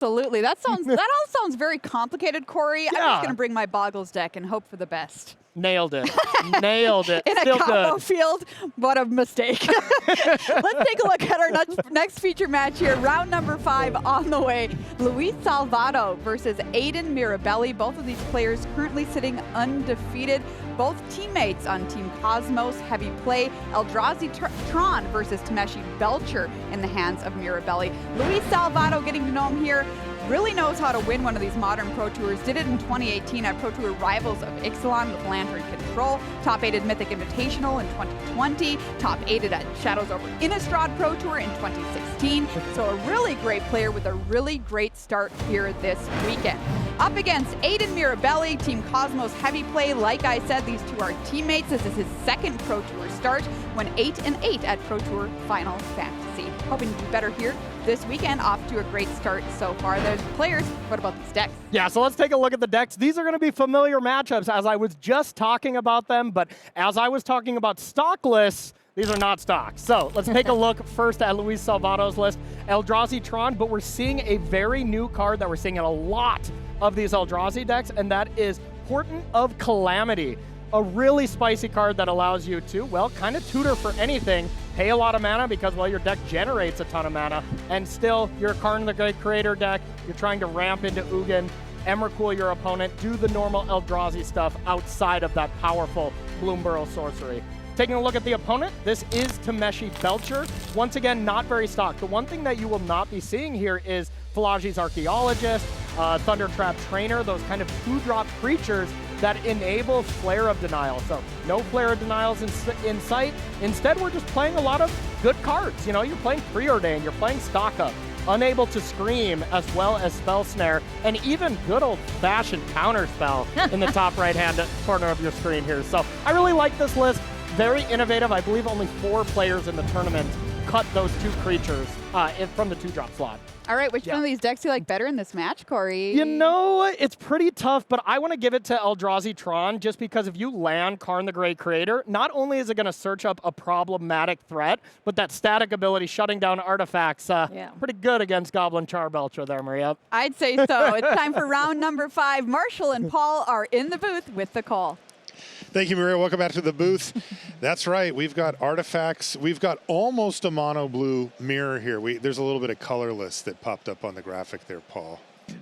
Absolutely. That all sounds very complicated, Corey. I'm just going to bring my Boggles deck and hope for the best. Nailed it. Nailed it. In Still a combo good. field, what a mistake. Let's take a look at our next feature match here. Round number 5 on the way. Luis Salvatto versus Aidan Mirabelli. Both of these players currently sitting undefeated. Both teammates on Team Cosmos. Heavy play. Eldrazi Tron versus Tameshi Belcher in the hands of Mirabelli. Luis Salvatto, getting to know him here, really knows how to win one of these modern Pro Tours. Did it in 2018 at Pro Tour Rivals of Ixalan with Lantern Control. Top 8 at Mythic Invitational in 2020. Top 8 at Shadows over Innistrad Pro Tour in 2016. So a really great player with a really great start here this weekend. Up against Aidan Mirabelli, Team Cosmos heavy play. Like I said, these two are teammates. This is his second Pro Tour start, went 8-8 at Pro Tour Final Fantasy. Hoping to do better here this weekend, off to a great start so far. There's the players. What about these decks? Yeah, so let's take a look at the decks. These are going to be familiar matchups as I was just talking about them, but as I was talking about stock lists, these are not stock. So let's take a look first at Luis Salvatto's list. Eldrazi Tron, but we're seeing a very new card that we're seeing in a lot of these Eldrazi decks, and that is Portent of Calamity. A really spicy card that allows you to, well, kind of tutor for anything, pay a lot of mana because, well, your deck generates a ton of mana, and still, you're a Karn the Great Creator deck, you're trying to ramp into Ugin, Emrakul your opponent, do the normal Eldrazi stuff outside of that powerful Bloomburrow sorcery. Taking a look at the opponent, this is Tameshi Belcher. Once again, not very stock. The one thing that you will not be seeing here is Pelagi's Archaeologist, Thundertrap Trainer, those kind of 2-drop creatures that enable Flare of Denial. So no Flare of Denials in sight. Instead, we're just playing a lot of good cards. You know, you're playing Preordain, you're playing Stock Up, Unable to Scream, as well as Spell Snare, and even good old-fashioned Counter Spell in the top right-hand corner of your screen here. So I really like this list. Very innovative. I believe only 4 players in the tournament cut those 2 creatures from the 2-drop slot. All right, which one of these decks do you like better in this match, Corey? You know, it's pretty tough, but I want to give it to Eldrazi Tron just because if you land Karn the Great Creator, not only is it going to search up a problematic threat, but that static ability shutting down artifacts, pretty good against Goblin Charbelcher there, Maria. I'd say so. It's time for round number 5. Marshall and Paul are in the booth with the call. Thank you, Maria. Welcome back to the booth. That's right. We've got artifacts. We've got almost a mono blue mirror here. There's a little bit of colorless that popped up on the graphic there, Paul.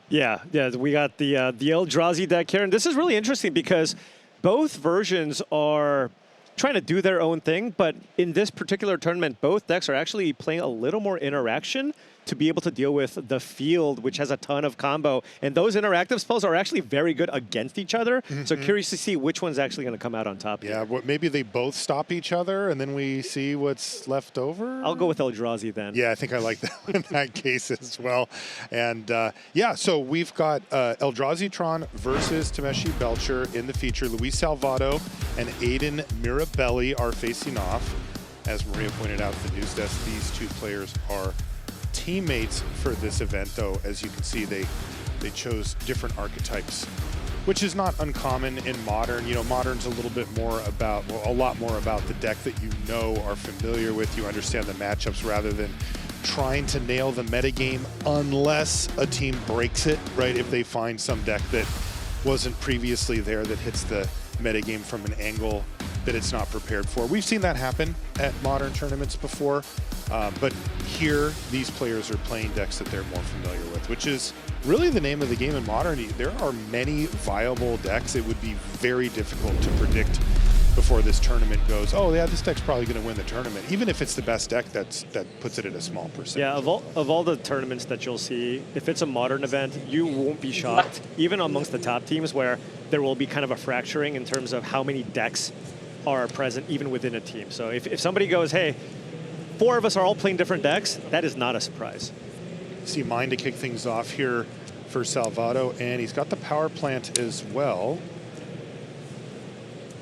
Yeah. We got the Eldrazi deck here. And this is really interesting because both versions are trying to do their own thing. But in this particular tournament, both decks are actually playing a little more interaction to be able to deal with the field, which has a ton of combo. And those interactive spells are actually very good against each other. So curious to see which one's actually going to come out on top. Yeah, maybe they both stop each other, and then we see what's left over? I'll go with Eldrazi then. Yeah, I think I like that in that case as well. And yeah, so we've got Eldrazi Tron versus Tameshi Belcher in the feature. Luis Salvatto and Aidan Mirabelli are facing off. As Maria pointed out at the news desk, these 2 players are teammates for this event, though. As you can see, they chose different archetypes, which is not uncommon in Modern. You know, Modern's a little bit more about, well, a lot more about the deck that you know, are familiar with, you understand the matchups, rather than trying to nail the metagame unless a team breaks it, right? If they find some deck that wasn't previously there that hits the metagame from an angle that it's not prepared for. We've seen that happen at Modern tournaments before, but here these players are playing decks that they're more familiar with, which is really the name of the game in Modern. There are many viable decks. It would be very difficult to predict before this tournament goes, oh yeah, this deck's probably going to win the tournament. Even if it's the best deck, that puts it at a small percentage. Yeah, of all the tournaments that you'll see, if it's a Modern event, you won't be shocked, even amongst the top teams, where there will be kind of a fracturing in terms of how many decks are present even within a team. So if somebody goes, hey, 4 of us are all playing different decks, that is not a surprise. See mine to kick things off here for Salvatto, and he's got the power plant as well.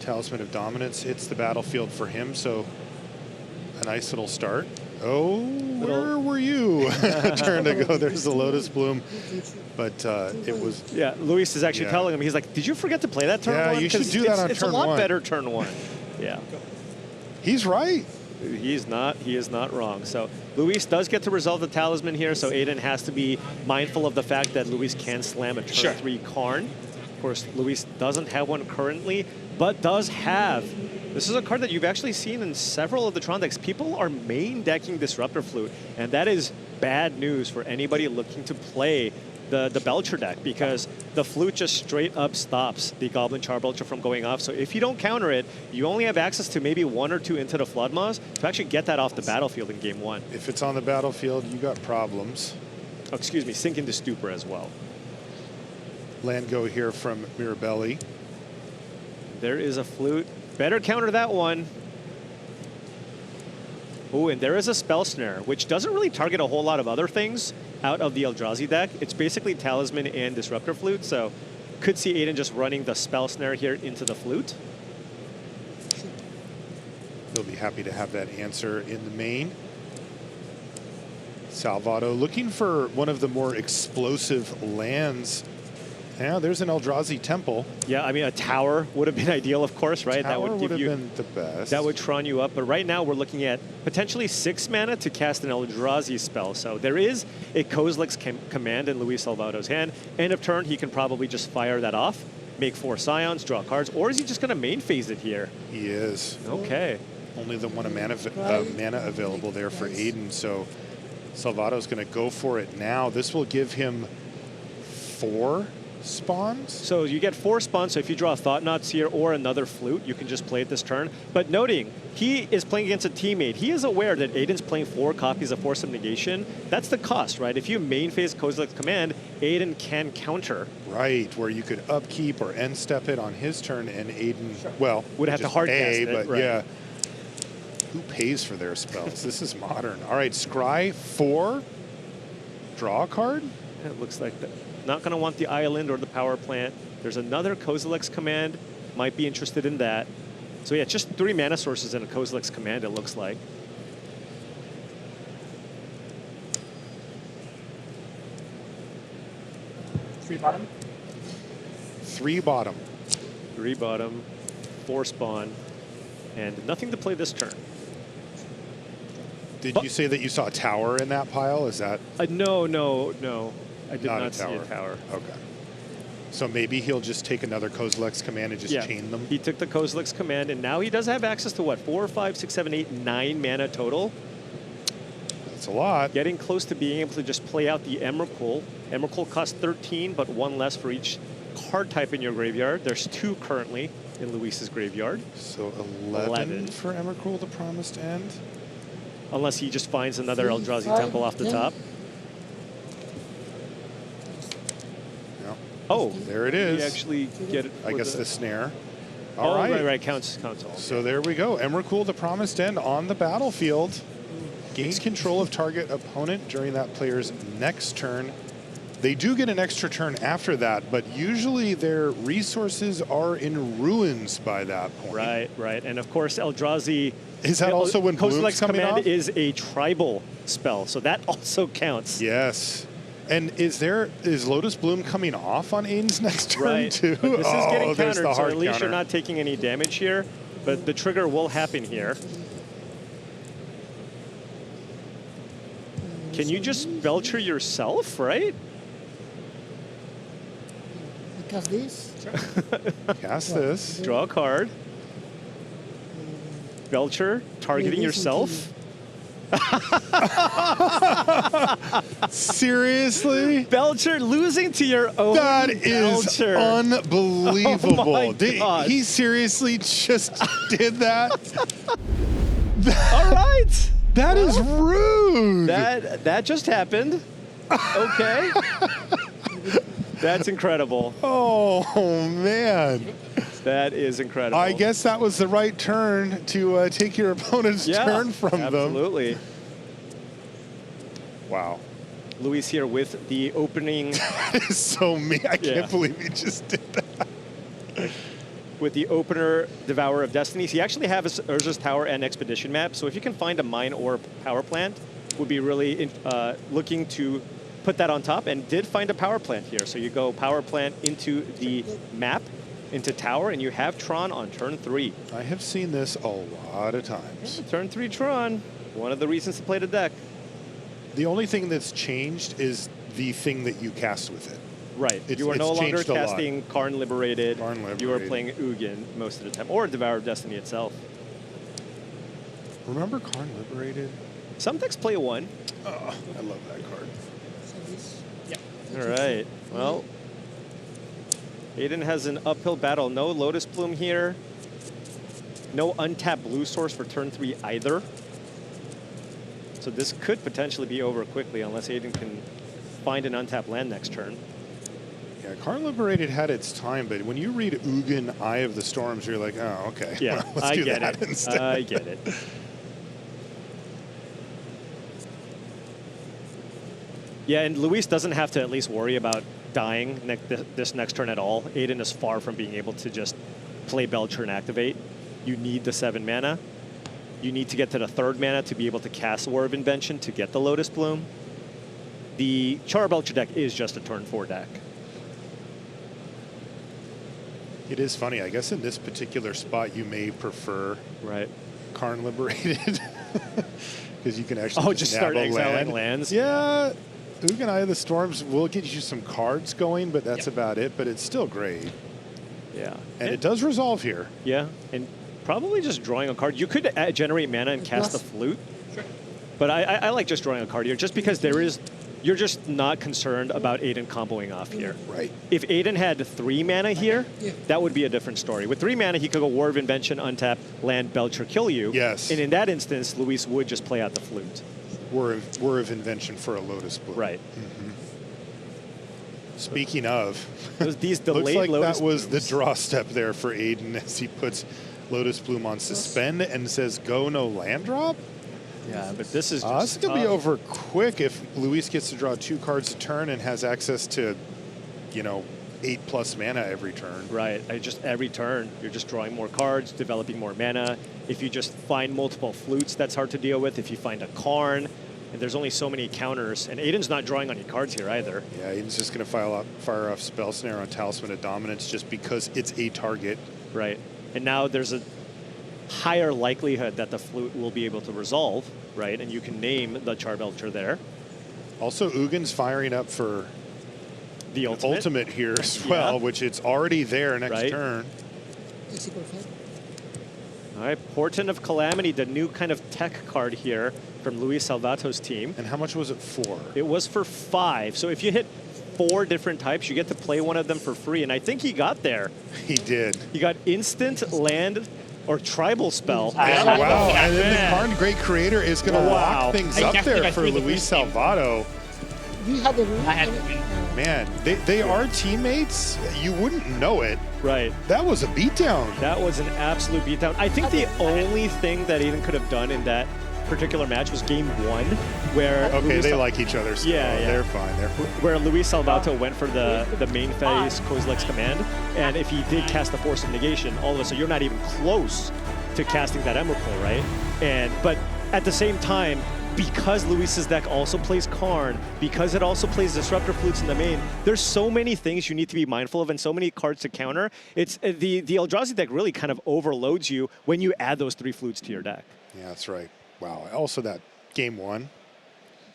Talisman of Dominance hits the battlefield for him, so a nice little start. Oh, where were you? Turn to go. There's the Lotus Bloom. But it was... Yeah, Luis is actually telling him, he's like, did you forget to play that turn 1? Yeah, you should do that on turn 1. It's a lot better turn 1. Yeah. He's right. He is not wrong. So Luis does get to resolve the talisman here, so Aidan has to be mindful of the fact that Luis can slam a turn 3 Karn. Of course, Luis doesn't have one currently, but does have. This is a card that you've actually seen in several of the Tron decks. People are main decking Disruptor Flute, and that is bad news for anybody looking to play the Belcher deck, because the Flute just straight up stops the Goblin Charbelcher from going off. So if you don't counter it, you only have access to maybe 1 or 2 Into the Floodmaws to actually get that off the battlefield in game 1. If it's on the battlefield, you got problems. Oh, excuse me, Sink into Stupor as well. Land go here from Mirabelli. There is a Flute. Better counter that one. Oh, and there is a Spell Snare, which doesn't really target a whole lot of other things out of the Eldrazi deck. It's basically Talisman and Disruptor Flute, so could see Aidan just running the Spell Snare here into the Flute. He'll be happy to have that answer in the main. Salvatto looking for one of the more explosive lands. Yeah, there's an Eldrazi Temple. Yeah, I mean, a tower would have been ideal, of course, right? Tower that would give you been the best. That would Tron you up, but right now we're looking at potentially 6 mana to cast an Eldrazi spell. So there is a Kozilek's command in Luis Salvatto's hand. End of turn, he can probably just fire that off, make 4 Scions, draw cards, or is he just going to main phase it here? He is. Okay. Only the 1 mana available there for Aidan, so Salvatto's going to go for it now. This will give him 4 spawns. So you get 4 spawns, so if you draw a Thought Knots here or another Flute, you can just play it this turn. But noting, he is playing against a teammate. He is aware that Aidan's playing 4 copies of Force of Negation. That's the cost, right? If you main phase Kozilek's command, Aidan can counter. Right, where you could upkeep or end step it on his turn, and Aidan, well, would have to just hard pay, cast it, but right. yeah. Who pays for their spells? This is modern. All right, Scry 4. Draw a card. It looks like that. Not going to want the island or the power plant. There's another Kozilek's command. Might be interested in that. So yeah, just 3 mana sources in a Kozilek's command, it looks like. Three bottom. 3 bottom. 3 bottom, 4 spawn, and nothing to play this turn. Did you say that you saw a tower in that pile? Is that No. I did not not see a tower. Okay. So maybe he'll just take another Kozilek's command and just chain them? He took the Kozilek's command, and now he does have access to what, 4, 5, 6, 7, 8, 9 mana total. That's a lot. Getting close to being able to just play out the Emrakul. Emrakul costs 13, but 1 less for each card type in your graveyard. There's 2 currently in Luis's graveyard. So 11 for Emrakul, the Promised End. Unless he just finds another Eldrazi Temple off the top. Oh, there it is. You actually get it. I guess the snare. All right. Right, counts all. So there we go. Emrakul, the Promised End on the battlefield. Gains control of target opponent during that player's next turn. They do get an extra turn after that, but usually their resources are in ruins by that point. Right. And of course, Eldrazi. Is that also when Bloom's coming command off? is a tribal spell, so that also counts. Yes. And is Lotus Bloom coming off on Aidan's next turn too? But this is getting there's countered, the so hard at least counter. you're not taking any damage here. But the trigger will happen here. Can you just Belcher yourself, right? Cast this. Cast this. Draw a card. Belcher, targeting yourself. Seriously? Belcher losing to your own That is Belcher. unbelievable. Oh my gosh. He seriously just did that? All right. That is rude. That just happened. Okay. That's incredible. Oh, man. That is incredible. I guess that was the right turn to take your opponent's turn from them. Absolutely. Wow. Luis here with the opening. That is so mean. I can't believe he just did that. With the opener, Devourer of Destinies. He actually has Urza's Tower and Expedition map, so if you can find a mine or power plant, would be really looking to put that on top, and did find a power plant here. So you go power plant into the map, into tower, and you have Tron on turn 3. I have seen this a lot of times. Turn 3 Tron, one of the reasons to play the deck. The only thing that's changed is the thing that you cast with it. Right. You are It's no longer changed a lot. casting Karn Liberated. Karn You are Liberated. playing Ugin most of the time, or Devour of Destiny itself. Remember Karn Liberated? Some decks play 1. Oh, I love that card. So this. All right. Well, Aidan has an uphill battle. No Lotus Bloom here. No untapped blue source for turn 3 either. So this could potentially be over quickly unless Aidan can find an untapped land next turn. Yeah, Karn Liberated had its time, but when you read Ugin, Eye of the Storms, you're like, oh, okay. Yeah, Well, let's I do get that it. instead. I get it. Yeah, and Luis doesn't have to at least worry about dying this next turn at all. Aidan is far from being able to just play Belcher and activate. You need the 7 mana. You need to get to the 3rd mana to be able to cast War of Invention to get the Lotus Bloom. The Char Belcher deck is just a turn 4 deck. It is funny. I guess in this particular spot, you may prefer Right. Karn Liberated because you can actually Just start nab a exiling land. lands? Yeah, Ugin, Eye of the Storms will get you some cards going, but that's about it. But it's still great, Yeah. and it does resolve here. Yeah, and probably just drawing a card. You could generate mana and cast the flute. But I like just drawing a card here, just because you're just not concerned about Aidan comboing off here. Right. If Aidan had 3 mana here, Yeah. that would be a different story. With 3 mana, he could go War of Invention, untap, land, Belcher, kill you. Yes. And in that instance, Luis would just play out the flute. War of Invention for a Lotus Bloom. Right. Speaking of, These looks delayed like Lotus that was Blooms. the draw step there for Aidan as he puts Lotus Bloom on suspend and says go no land drop. Yeah, but this is This is going to be tough. over quick if Luis gets to draw 2 cards a turn and has access to, 8+ mana every turn. Right, every turn, you're just drawing more cards, developing more mana. If you just find multiple flutes, that's hard to deal with. If you find a Karn, and there's only so many counters, and Aidan's not drawing any cards here either. Yeah, Aidan's just going to fire off Spell Snare on Talisman of Dominance just because it's a target. Right, and now there's a higher likelihood that the flute will be able to resolve, right? And you can name the Charbelcher there. Also, Ugin's firing up for The ultimate. here as well, Yeah. which it's already there next Right. turn. Easy perfect. All right, Portent of Calamity, the new kind of tech card here from Luis Salvatto's team. And how much was it for? It was for 5, so if you hit 4 different types, you get to play one of them for free, and I think he got there. He did. He got instant, land, or tribal spell. And wow, and then the Karn Great Creator is going to Wow. lock things I up definitely there got for 3 the Luis first game. Salvatto. We had the win. I had to win. Man, they are teammates. You wouldn't know it. Right. That was a beatdown. That was an absolute beatdown. I think the only thing that Aidan could have done in that particular match was game 1, where Okay, Luis they like each other. So Yeah, yeah. They're fine. They're fine. where Luis Salvatto went for the main phase Kozilek's command, and if he did cast the Force of Negation, all of a sudden you're not even close to casting that Emrakul, right? But at the same time, because Luis's deck also plays Karn, because it also plays Disruptor Flutes in the main, there's so many things you need to be mindful of and so many cards to counter. It's the Eldrazi deck really kind of overloads you when you add those 3 flutes to your deck. Yeah, that's right. Wow. Also, that game 1.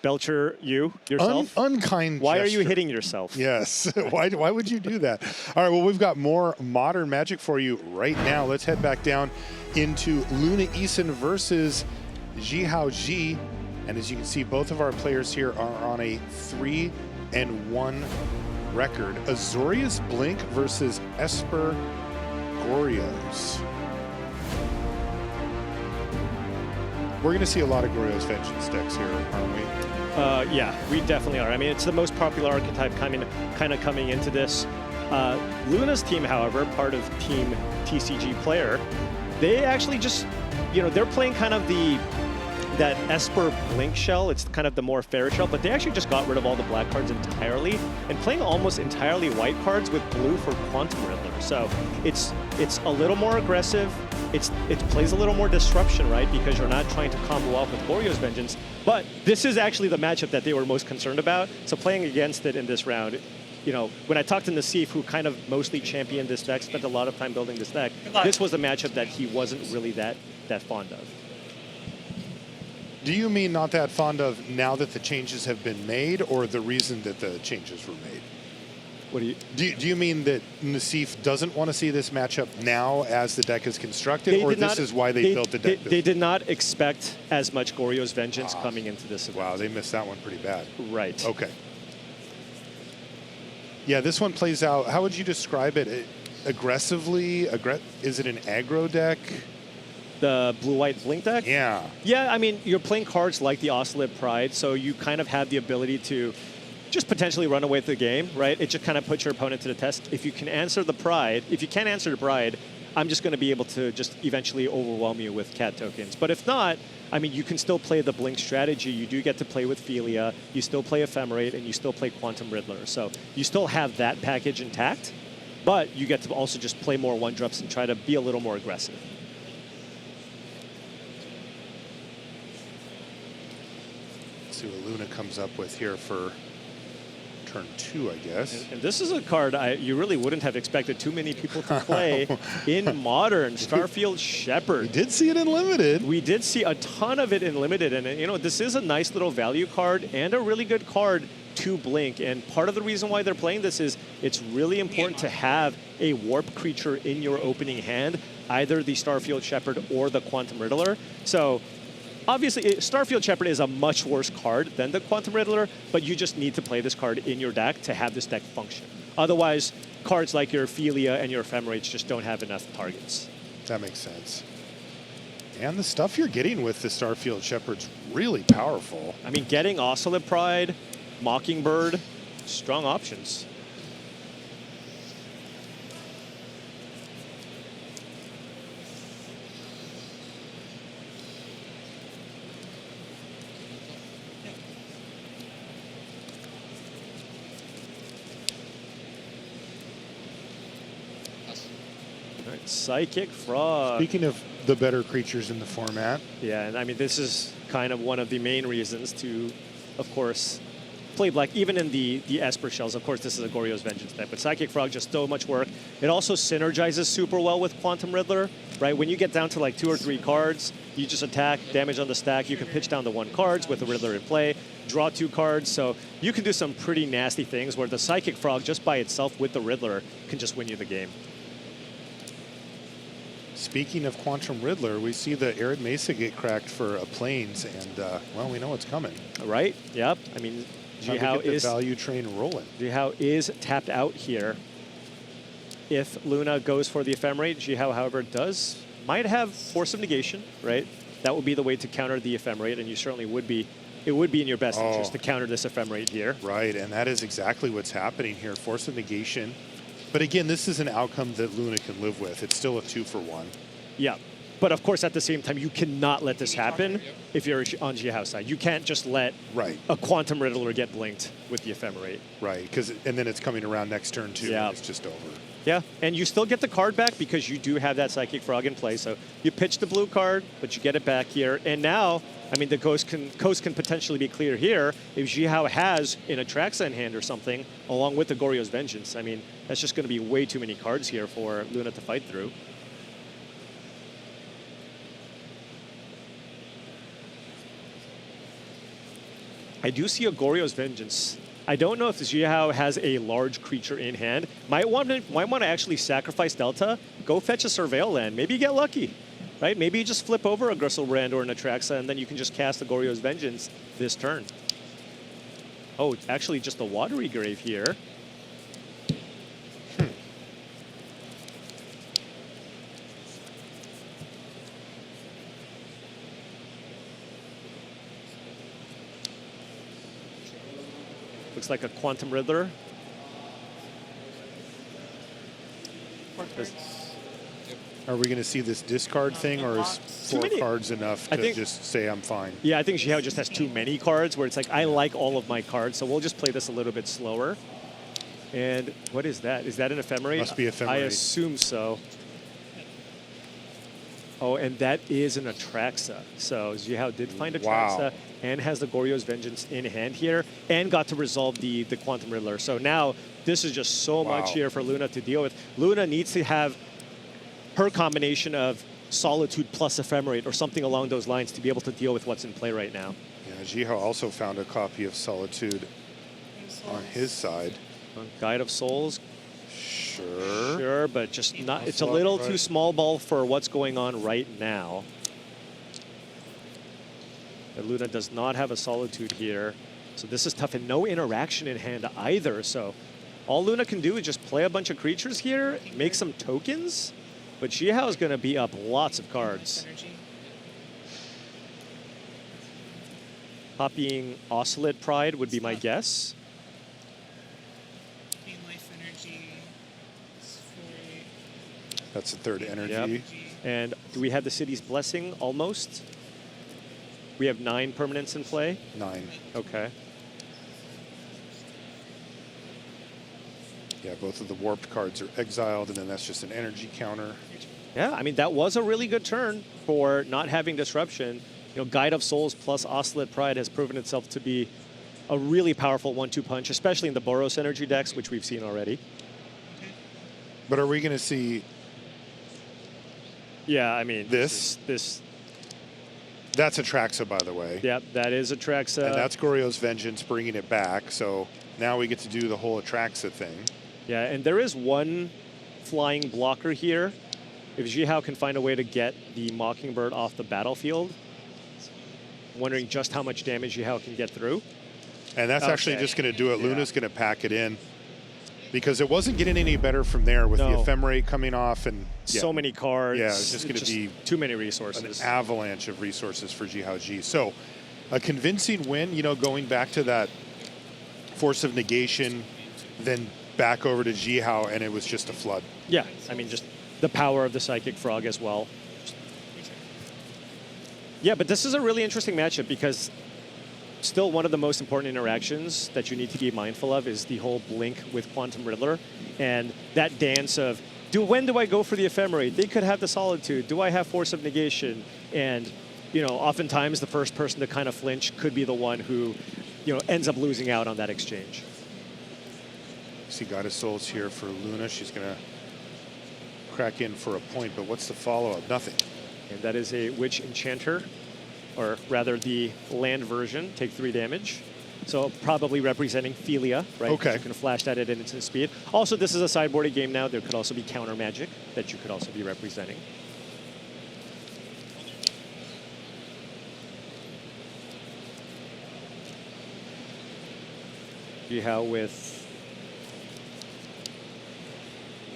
Belcher, yourself? Unkind Why are you gesture. hitting yourself? Yes. Why would you do that? All right, well, we've got more Modern Magic for you right now. Let's head back down into Luna Eason versus Zihao Ji. And as you can see, both of our players here are on a 3-1 record. Azorius Blink versus Esper Goryo's. We're going to see a lot of Goryo's Vengeance decks here, aren't we? Yeah, we definitely are. I mean, it's the most popular archetype kind of coming into this. Luna's team, however, part of Team TCG Player, they actually just, they're playing kind of that Esper Blink shell. It's kind of the more fair shell, but they actually just got rid of all the black cards entirely and playing almost entirely white cards with blue for Quantum Riddler. So it's a little more aggressive. It plays a little more disruption, right? Because you're not trying to combo off with Goryo's Vengeance. But this is actually the matchup that they were most concerned about. So playing against it in this round, you know, when I talked to Nassif, who kind of mostly championed this deck, spent a lot of time building this deck, this was a matchup that he wasn't really that fond of. Do you mean not that fond of now that the changes have been made, or the reason that the changes were made? What do you? Do you mean that Nassif doesn't want to see this matchup now as the deck is constructed, or this is why they built the deck? They did not expect as much Goryo's Vengeance coming into this event. Wow, they missed that one pretty bad. Right. Okay. Yeah, this one plays out. How would you describe it? Aggressively? Is it an aggro deck? The blue-white blink deck? Yeah. Yeah, I mean, you're playing cards like the Oscillate Pride, so you kind of have the ability to just potentially run away with the game, right? It just kind of puts your opponent to the test. If you can answer the Pride, if you can't answer the Pride, I'm just going to be able to just eventually overwhelm you with cat tokens. But if not, I mean, you can still play the blink strategy. You do get to play with Philia, you still play Ephemerate, and you still play Quantum Riddler. So you still have that package intact, but you get to also just play more one-drops and try to be a little more aggressive. Let's see what Luna comes up with here for turn 2, I guess. And this is a card you really wouldn't have expected too many people to play in Modern. Starfield Shepherd. We did see it in Limited. We did see a ton of it in Limited, and you know, this is a nice little value card and a really good card to blink. And part of the reason why they're playing this is it's really important to have a warp creature in your opening hand, either the Starfield Shepherd or the Quantum Riddler. So obviously, Starfield Shepherd is a much worse card than the Quantum Riddler, but you just need to play this card in your deck to have this deck function. Otherwise, cards like your Philia and your Ephemerates just don't have enough targets. That makes sense. And the stuff you're getting with the Starfield Shepherd's really powerful. I mean, getting Oscillate Pride, Mockingbird, strong options. All right, Psychic Frog. Speaking of the better creatures in the format. Yeah, and I mean, this is kind of one of the main reasons to, of course, play black, even in the Esper shells. Of course, this is a Goryo's Vengeance deck, but Psychic Frog just so much work. It also synergizes super well with Quantum Riddler, right? When you get down to like 2 or 3 cards, you just attack, damage on the stack. You can pitch down the 1 cards with the Riddler in play, draw 2 cards. So you can do some pretty nasty things where the Psychic Frog, just by itself with the Riddler, can just win you the game. Speaking of Quantum Riddler, we see the Arid Mesa get cracked for a Plains, and well, we know it's coming. Right? Yep. I mean, Zihao is the value train rolling. Zihao is tapped out here. If Luna goes for the Ephemerate, Zihao, however, might have Force of Negation, right? That would be the way to counter the Ephemerate, and you certainly would be. It would be in your best interest to counter this Ephemerate here. Right, and that is exactly what's happening here. Force of Negation. But again, this is an outcome that Luna can live with. It's still a 2-for-1. Yeah. But of course, at the same time, you cannot let this happen if you're on Zihao's side. You can't just let a Quantum Riddler get blinked with the Ephemerate. Right, and then it's coming around next turn too, and it's just over. Yeah, and you still get the card back because you do have that Psychic Frog in play. So you pitch the blue card, but you get it back here. And now, I mean, the coast can potentially be clear here if Zihao has an Atraxa in hand or something, along with the Goryo's Vengeance. I mean, that's just going to be way too many cards here for Luna to fight through. I do see a Goryo's Vengeance. I don't know if Zihao has a large creature in hand. Might want to actually sacrifice Delta, go fetch a Surveil Land, maybe get lucky, right? Maybe you just flip over a Gristlebrand or an Atraxa, and then you can just cast the Goryo's Vengeance this turn. Oh, it's actually just a Watery Grave here. Looks like a Quantum Riddler. Are we going to see this discard thing, or is 4 cards enough to just say I'm fine? Yeah, I think Zihao just has too many cards where it's like, I like all of my cards, so we'll just play this a little bit slower. And what is that? Is that an Ephemerate? Must be Ephemerate. I assume so. Oh, and that is an Atraxa. So Zihao did find Atraxa and has the Goryo's Vengeance in hand here and got to resolve the Quantum Riddler. So now this is just so Wow. much here for Luna to deal with. Luna needs to have her combination of Solitude plus Ephemerate or something along those lines to be able to deal with what's in play right now. Yeah, Zihao also found a copy of Solitude on his side. Guide of Souls, Sure. sure, but just not. That's It's a a lot, little right? too small ball for what's going on right now. And Luna does not have a Solitude here, so this is tough, and no interaction in hand either. So all Luna can do is just play a bunch of creatures here, make some tokens, but Zihao is going to be up lots of cards. Copying Oscillate Pride would be my guess. Gain life energy. That's the third energy. Yep. And do we have the City's Blessing almost? We have 9 permanents in play. 9. Okay. Yeah, both of the warped cards are exiled, and then that's just an energy counter. Yeah, I mean, that was a really good turn for not having disruption. You know, Guide of Souls plus Oscillate Pride has proven itself to be a really powerful 1-2 punch, especially in the Boros energy decks, which we've seen already. But are we going to see Yeah, I mean, This? this, that's Atraxa, by the way. yeah, that is Atraxa. And that's Goryo's Vengeance bringing it back. So now we get to do the whole Atraxa thing. Yeah, and there is one flying blocker here. If Zihao can find a way to get the Mockingbird off the battlefield, I'm wondering just how much damage Zihao can get through. And that's actually Okay. just going to do it. Yeah. Luna's going to pack it in because it wasn't getting any better from there with the No. Ephemerate coming off and So many cards. Yeah, it's just gonna be too many an resources. avalanche of resources for Zihao Ji. So a convincing win, you know, going back to that Force of Negation, then back over to Zihao, and it was just a flood. Yeah, I mean, just the power of the Psychic Frog as well. Yeah, but this is a really interesting matchup because still one of the most important interactions that you need to be mindful of is the whole Blink with Quantum Riddler and that dance of, when do I go for the Ephemerate? They could have the Solitude. Do I have Force of Negation? And, you know, oftentimes the first person to kind of flinch could be the one who, you know, ends up losing out on that exchange. See Goddess Souls here for Luna. She's going to crack in for a point, but what's the follow-up? Nothing. And that is a Witch Enchanter, or rather the land version, take 3 damage. So probably representing Philia, right? Okay. You can flash that at instant speed. Also, this is a sideboarded game now. There could also be counter magic that you could also be representing. Zihao with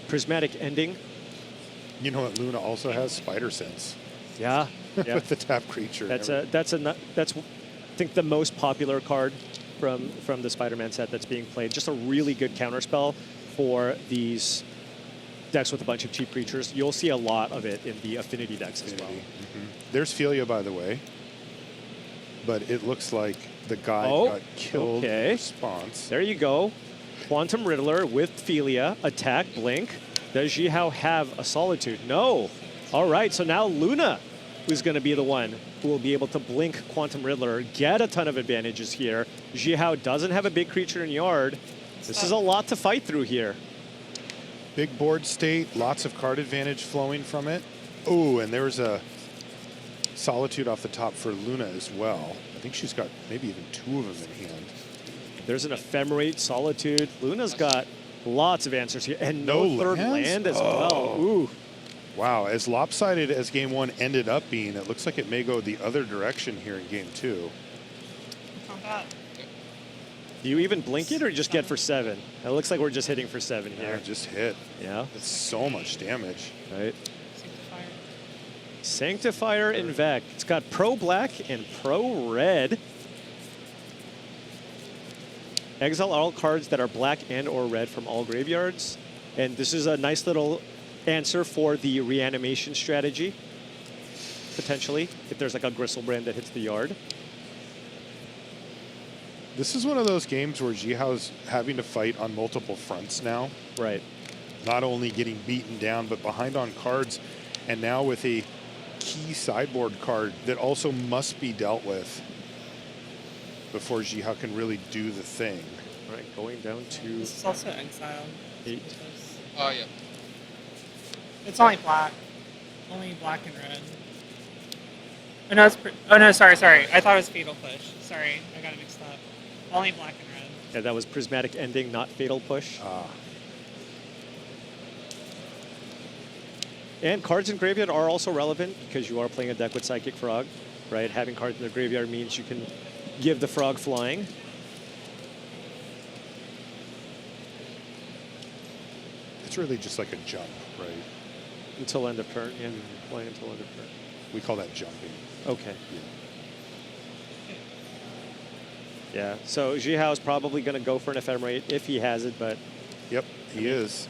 Prismatic Ending. You know what? Luna also has Spider Sense Yeah, yeah. with the tap creature. That's Never- I think the most popular card from the Spider-Man set that's being played. Just a really good counterspell for these decks with a bunch of cheap creatures. You'll see a lot of it in the affinity decks as well. Mhm. There's Philia, by the way, but it looks like the guy Oh, got killed okay. in response. There you go. Quantum Riddler with Philia, attack, blink. Does Zihao have a Solitude? No. All right, so now Luna is going to be the one who will be able to blink Quantum Riddler, get a ton of advantages here. Zihao doesn't have a big creature in yard. This is a lot to fight through here. Big board state, lots of card advantage flowing from it. Oh, and there's a Solitude off the top for Luna as well. I think she's got maybe even 2 of them in hand. There's an Ephemerate, Solitude. Luna's got lots of answers here. And No no third lands? land as Oh. well. Ooh. Wow, as lopsided as game 1 ended up being, it looks like it may go the other direction here in game 2. How bad? Do you even blink it or just get for 7? It looks like we're just hitting for 7 Yeah, here. it just hit. Yeah, That's so much damage. right. Sanctifier. Sanctifier Invec. It's got pro black and pro red. Exile all cards that are black and or red from all graveyards. And this is a nice little answer for the reanimation strategy, potentially, if there's like a Gristlebrand that hits the yard. This is one of those games where Jihao's having to fight on multiple fronts now. Right. Not only getting beaten down, but behind on cards. And now with a key sideboard card that also must be dealt with before Zihao can really do the thing. All right, going down to This is also exiled. 8. Oh, yeah. It's only black. Only black and red. Oh no, oh no, sorry. I thought it was fatal push. Sorry, I got it mixed up. Only black and red. Yeah, that was prismatic ending, not fatal push. And cards in graveyard are also relevant because you are playing a deck with Psychic Frog, right? Having cards in the graveyard means you can give the frog flying. It's really just like a jump, right? Until end of turn, yeah, playing until end of turn. We call that jumping. Okay. Yeah, so Zihao is probably going to go for an ephemerate if he has it, but... Yep, he is.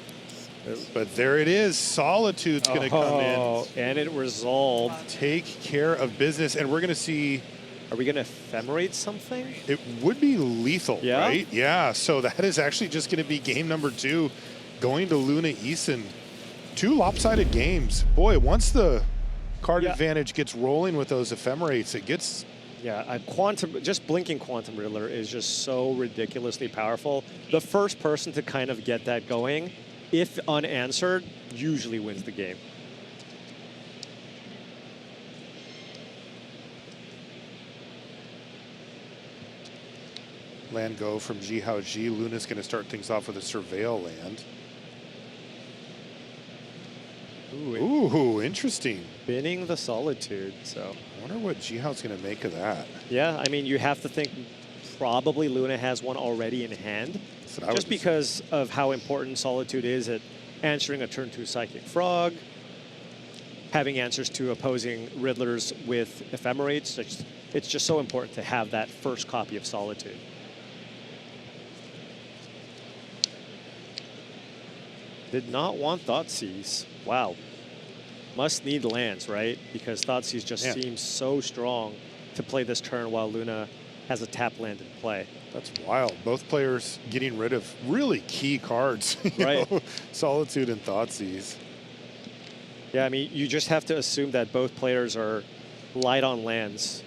But there it is. Solitude's going to come in. And it resolved. Take care of business. And we're going to see... Are we going to ephemerate something? It would be lethal, Yeah? right? Yeah, so that is actually just going to be game number 2. Going to Luna Eason. 2 lopsided games. Boy, once the card advantage gets rolling with those ephemerates, it gets... Yeah, just blinking Quantum Riddler is just so ridiculously powerful. The first person to kind of get that going, if unanswered, usually wins the game. Land go from Zihao Ji. Luna's going to start things off with a Surveil land. Ooh, interesting. Binning the Solitude, so... I wonder what Jihao's going to make of that. Yeah, I mean, you have to think probably Luna has one already in hand. Just because of how important Solitude is at answering a turn 2 Psychic Frog, having answers to opposing Riddlers with ephemerates. It's just so important to have that first copy of Solitude. Did not want Thoughtseize. Wow. Must need lands, right? Because Thoughtseize just seems so strong to play this turn while Luna has a tap land in play. That's wild. Both players getting rid of really key cards. Right. Solitude and Thoughtseize. Yeah, I mean, you just have to assume that both players are light on lands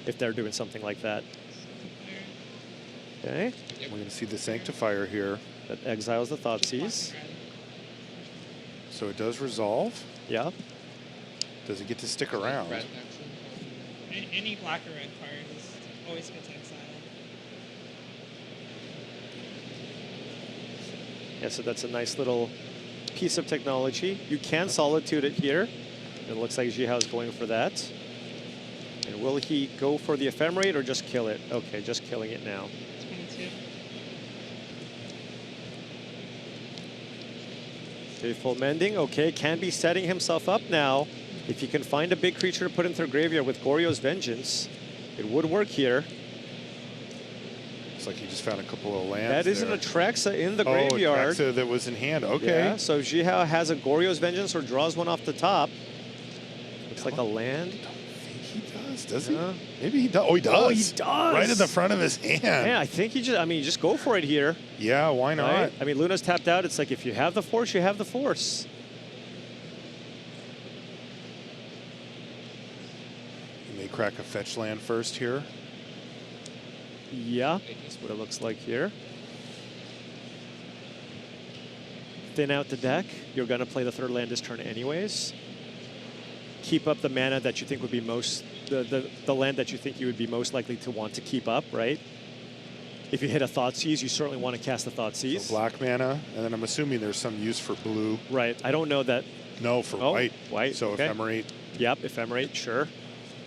if they're doing something like that. Okay. We're going to see the Sanctifier here. That exiles the Thoughtseize. So it does resolve. Yeah. Does it get to stick around? Any black or red card is always gets exiled. Yeah, so that's a nice little piece of technology. You can Solitude it here. It looks like Jihao's going for that. And will he go for the Ephemerate or just kill it? Okay, just killing it now. 22. Okay, full mending. Okay, can be setting himself up now. If he can find a big creature to put into the graveyard with Goryo's Vengeance, it would work here. Looks like he just found a couple of lands. That is an Atraxa in the graveyard. Atraxa that was in hand. Okay. Yeah, so Zihao has a Goryo's Vengeance or draws one off the top. Looks like a land. I don't think he does. Does he? Maybe he does. Oh, he does. Oh, he does. Right at the front of his hand. Yeah, I think he just, I mean, just go for it here. Yeah, why not? Right? I mean, Luna's tapped out. It's like if you have the Force, you have the Force. He may crack a fetch land first here. Yeah, that's what it looks like here. Thin out the deck. You're going to play the third land this turn anyways. Keep up the mana that you think would be most, the land that you think you would be most likely to want to keep up, right? If you hit a Thoughtseize, you certainly want to cast a Thoughtseize. So black mana, and then I'm assuming there's some use for blue. Right, I don't know that. No, for white. White, So okay. Ephemerate. Yep, Ephemerate, sure.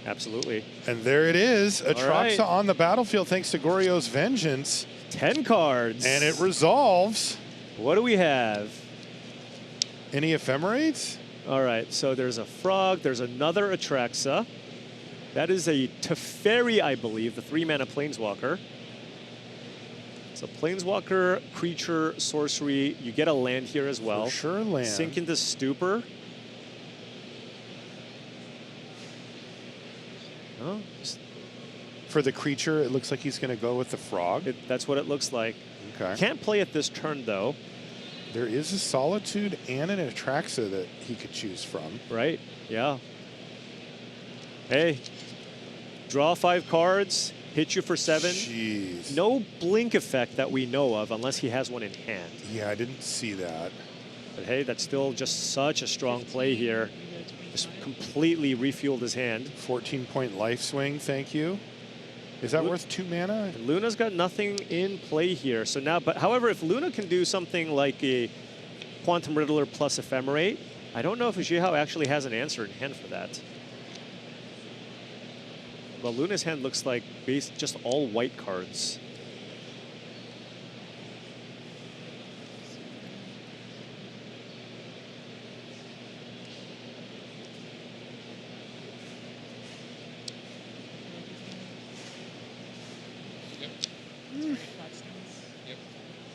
Absolutely. And there it is. Atraxa right. on the battlefield thanks to Goryo's Vengeance. 10 cards. And it resolves. What do we have? Any Ephemerates? All right, so there's a Frog. There's another Atraxa. That is a Teferi, I believe, the 3-mana Planeswalker. It's a Planeswalker, creature, sorcery. You get a land here as well. For sure land. Sink into Stupor. Oh, For the creature, it looks like he's going to go with the frog. that's what it looks like. Okay. Can't play it this turn, though. There is a Solitude and an Atraxa that he could choose from. Right, yeah. Hey, draw 5 cards. hit you for 7. Jeez. No blink effect that we know of unless he has one in hand. Yeah, I didn't see that. But hey, that's still just such a strong play here. Just completely refueled his hand. 14-point life swing, thank you. Is that worth 2 mana? Luna's got nothing in play here. So now, but however, if Luna can do something like a Quantum Riddler plus Ephemerate, I don't know if Zihao actually has an answer in hand for that. Well, Luna's hand looks like just all white cards.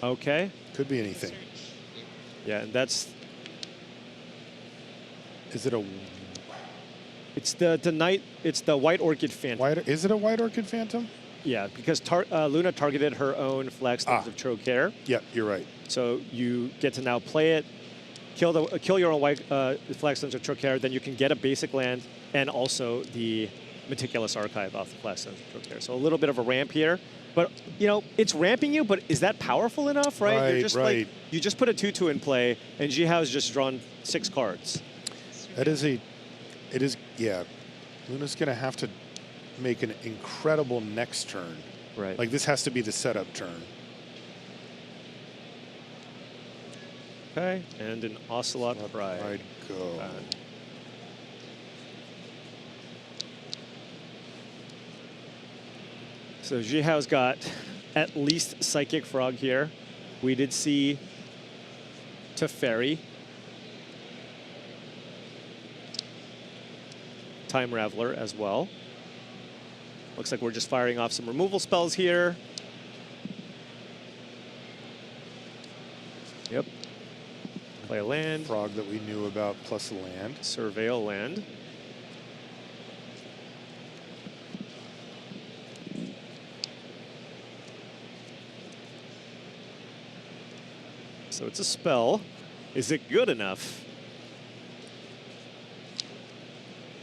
Okay. Could be anything. Yeah, and that's Is it a it's the White Orchid Phantom. white? Is it a White Orchid Phantom? Yeah, because Luna targeted her own Flagstones of Trocaire. Yeah, you're right. So you get to now play it, kill your own white Flagstones of Trocaire, then you can get a basic land and also the Meticulous Archive off the Flagstones of Trocaire. So a little bit of a ramp here. But, you know, it's ramping you, but is that powerful enough, right? Right, You're just right. like, you just put a 2/2 in play, and Jihao's just drawn 6 cards. That is yeah. Luna's going to have to make an incredible next turn. Right. Like, this has to be the setup turn. Okay, and an Ocelot Pride. I'd go. So Jihao's got at least Psychic Frog here. We did see Teferi. Time Raveler as well. Looks like we're just firing off some removal spells here. Yep. Play a land. Frog that we knew about plus a land. Surveil land. So it's a spell. Is it good enough?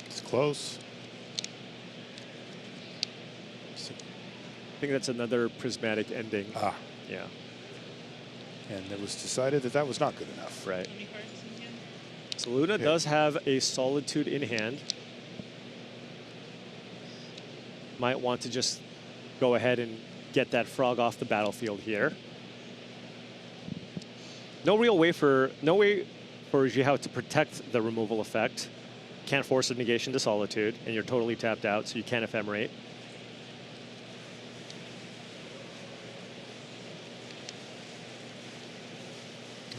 It's close. I think that's another prismatic ending. Ah, Yeah, and it was decided that that was not good enough. right. So Luna does have a Solitude in hand. Might want to just go ahead and get that frog off the battlefield here. No way for Zihao to protect the removal effect. Can't force a negation to Solitude, and you're totally tapped out, so you can't Ephemerate.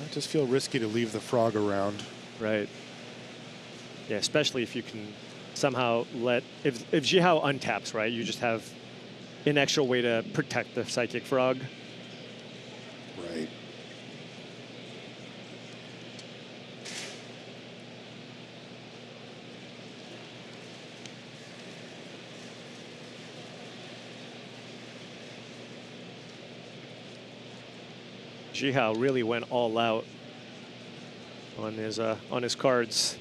I just feel risky to leave the frog around. Right. Yeah, especially if you can somehow if Zihao untaps, right, you just have an extra way to protect the Psychic Frog. Right. Zihao really went all out on his cards.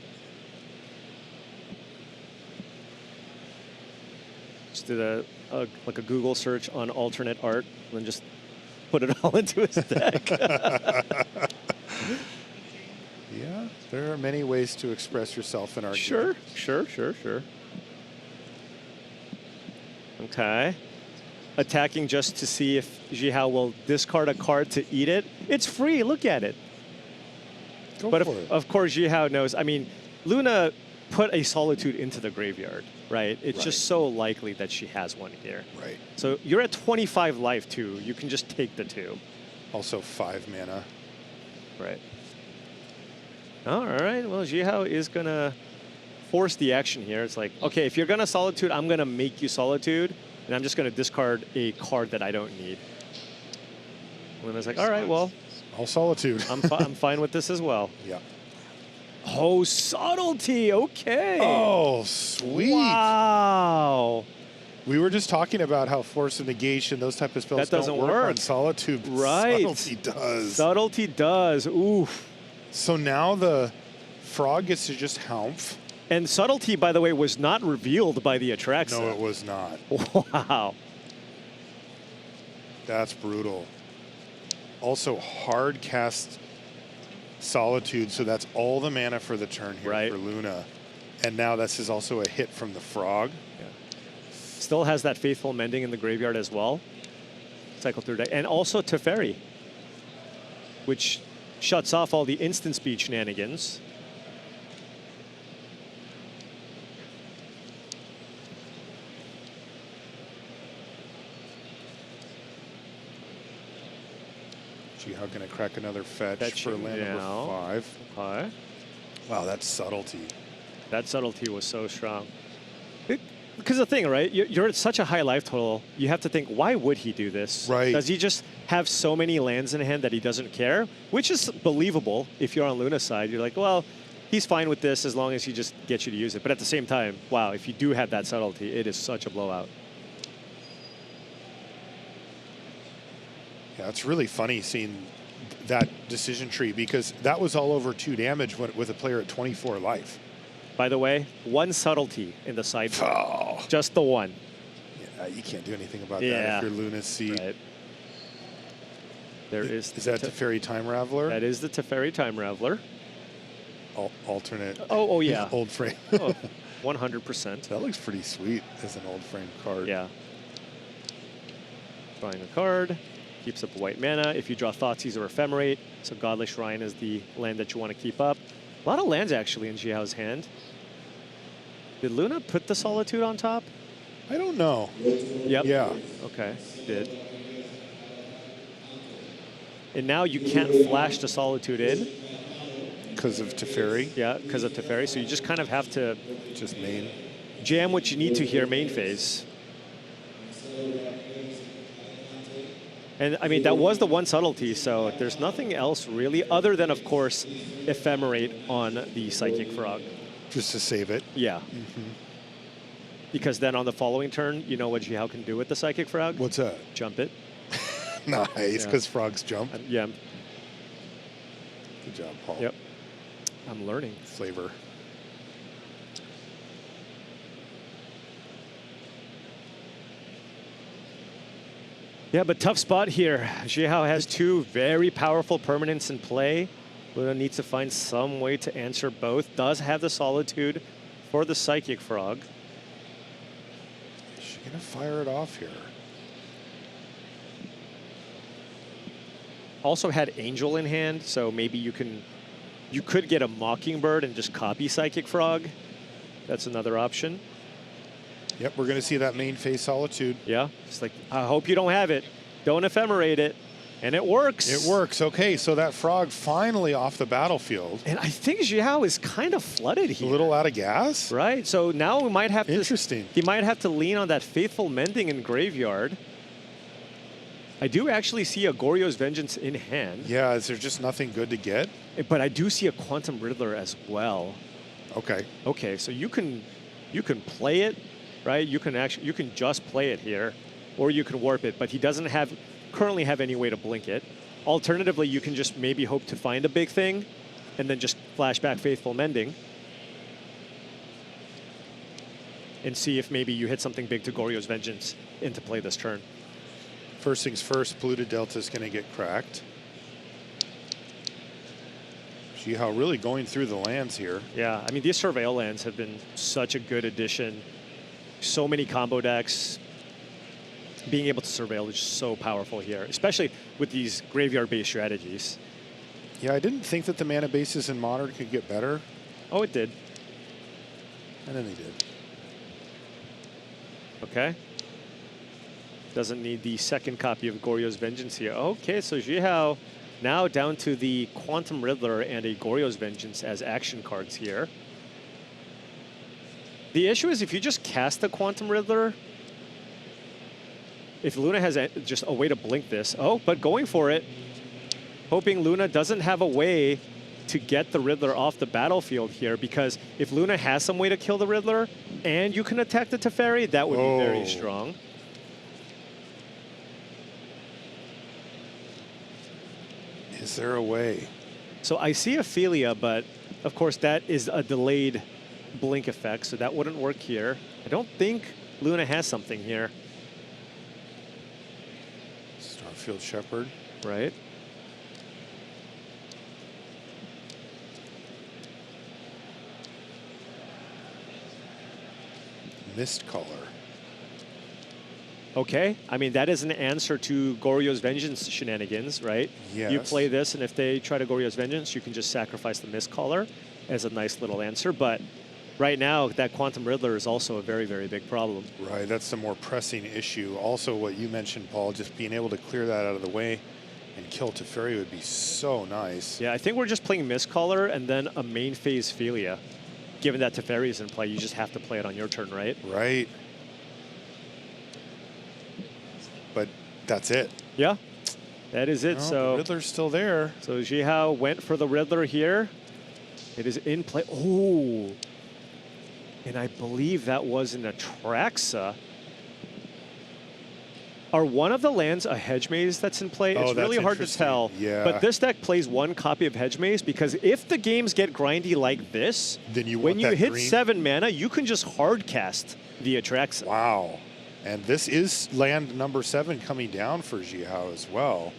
Just did like a Google search on alternate art and then just put it all into his deck. Yeah, there are many ways to express yourself in our Sure. game. Okay. Attacking just to see if Zihao will discard a card to eat it. It's free, look at it. Go But for it. of course Zihao knows, I mean, Luna put a Solitude into the graveyard, right? It's just so likely that she has one here. Right. So you're at 25 life too. You can just take the 2. Also 5 mana. Right. All right, well, Zihao is gonna force the action here. It's like, okay, if you're gonna Solitude, I'm gonna make you Solitude, and I'm just gonna discard a card that I don't need. And I was like, all right, well, All Solitude. I'm fine with this as well. Yeah. Oh, Subtlety, okay. Oh, sweet. Wow. We were just talking about how Force of Negation, those type of spells That doesn't don't work on work. Solitude. But Right. Subtlety does. Subtlety does, oof. So now the frog gets to just humph. And Subtlety, by the way, was not revealed by the Atraxa. No, it was not. Wow. That's brutal. Also hard cast Solitude, so that's all the mana for the turn here Right. for Luna. And now this is also a hit from the Frog. Still has that Faithful Mending in the graveyard as well. Cycle through deck. And also Teferi, which shuts off all the instant speed shenanigans. Zihao gonna crack another fetch Fetch for it land now. number 5. Okay. Wow, that's subtlety. That subtlety was so strong. Because the thing, right? You're at such a high life total. You have to think, why would he do this? Right. Does he just have so many lands in hand that he doesn't care? Which is believable if you're on Luna's side. You're like, well, he's fine with this as long as he just gets you to use it. But at the same time, wow, if you do have that subtlety, it is such a blowout. Yeah, it's really funny seeing that decision tree because that was all over 2 damage with a player at 24 life. By the way, 1 subtlety in the sideboard. Oh. Just the 1. Yeah, you can't do anything about that Yeah. if you're Luna's seat. Right. There is that Teferi Time Raveler? That is the Teferi Time Raveler. Alternate. Oh yeah. Old frame. Oh, 100%. That looks pretty sweet as an old frame card. Yeah. Drawing a card. Keeps up white mana. If you draw Thoughtseize or Ephemerate, so Godly Shrine is the land that you want to keep up. A lot of lands actually in Zihao's hand. Did Luna put the Solitude on top? I don't know. Yep. Yeah. Okay, did. And now you can't flash the Solitude in. Because of Teferi. Yeah, because of Teferi. So you just kind of have to Just main. jam what you need to here main phase. And I mean, that was the 1 subtlety, so there's nothing else really other than, of course, Ephemerate on the Psychic Frog. Just to save it. Yeah. Because then on the following turn, you know what Zihao can do with the Psychic Frog? What's that? Jump it. Nice, Yeah. because frogs jump. Yeah. Good job, Paul. Yep. I'm learning. Flavor. Yeah, but tough spot here. Zihao has 2 very powerful permanents in play. Luna needs to find some way to answer both. Does have the Solitude for the Psychic Frog. Is she going to fire it off here? Also had Angel in hand, so maybe you could get a Mockingbird and just copy Psychic Frog. That's another option. Yep, we're going to see that main phase Solitude. Yeah, it's like, I hope you don't have it. Don't Ephemerate it. And it works. It works. Okay, so that frog finally off the battlefield. And I think Zihao is kind of flooded A here. little out of gas. Right, so now we might have to... Interesting. He might have to lean on that Faithful Mending in graveyard. I do actually see a Goryo's Vengeance in hand. Yeah, is there just nothing good to get? But I do see a Quantum Riddler as well. Okay. Okay, so you can play it, right? You can just play it here, or you can warp it, but he doesn't currently have any way to blink it. Alternatively, you can just maybe hope to find a big thing and then just flash back Faithful Mending and see if maybe you hit something big to Goryo's Vengeance into play this turn. First things first, Polluted Delta is going to get cracked. Zihao really going through the lands here. Yeah, I mean, these Surveil lands have been such a good addition. So many combo decks. Being able to Surveil is so powerful here, especially with these graveyard-based strategies. Yeah, I didn't think that the mana bases in Modern could get better, Oh, it did. and then they did. Okay. Doesn't need the second copy of Goryo's Vengeance here. Okay, so Zihao now down to the Quantum Riddler and a Goryo's Vengeance as action cards here. The issue is if you just cast the Quantum Riddler, if Luna has just a way to blink this, but going for it, hoping Luna doesn't have a way to get the Riddler off the battlefield here, because if Luna has some way to kill the Riddler and you can attack the Teferi, that would be very strong. Is there a way? So I see Ophelia, but of course that is a delayed blink effect, so that wouldn't work here. I don't think Luna has something here. battlefield shepherd. Right. Mist color. Okay, I mean, that is an answer to Goryo's Vengeance shenanigans, right? Yes. You play this, and if they try to Goryo's Vengeance, you can just sacrifice the Mist Caller as a nice little answer. But right now, that Quantum Riddler is also a very, very big problem. Right, that's the more pressing issue. Also, what you mentioned, Paul, just being able to clear that out of the way and kill Teferi would be so nice. Yeah, I think we're just playing Mist Caller and then a main phase Philia. Given that Teferi is in play, you just have to play it on your turn, right? Right. But that's it. Yeah, that is it. No, So the Riddler's still there. So Zihao went for the Riddler here. It is in play. Oh, and I believe that was an Atraxa. Are one of the lands a Hedge Maze that's in play? Oh, It's really that's hard to interesting. tell. Yeah. But this deck plays one copy of Hedge Maze because if the games get grindy like this, Then you when want you that hit green. 7 mana, you can just hard cast the Atraxa. Wow. And this is land number 7 coming down for Zihao as well.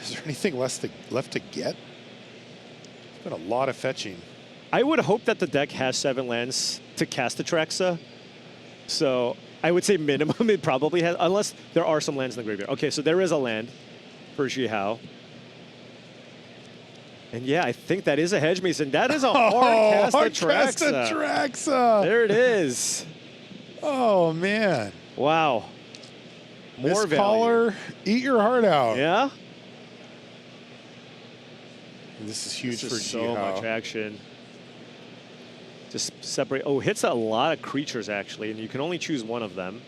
Is there anything left to get? It's been a lot of fetching. I would hope that the deck has 7 lands to cast Atraxa. So I would say minimum it probably has, unless there are some lands in the graveyard. Okay, so there is a land for Zihao. And yeah, I think that is a Hedge Maze, and that is a hard cast Atraxa. Atraxa. There it is. Oh, man. Wow. More This value. caller, eat your heart out. Yeah? This is huge This for is so Zihao. much action. Just separate. Oh, hits a lot of creatures, actually, and you can only choose one of them.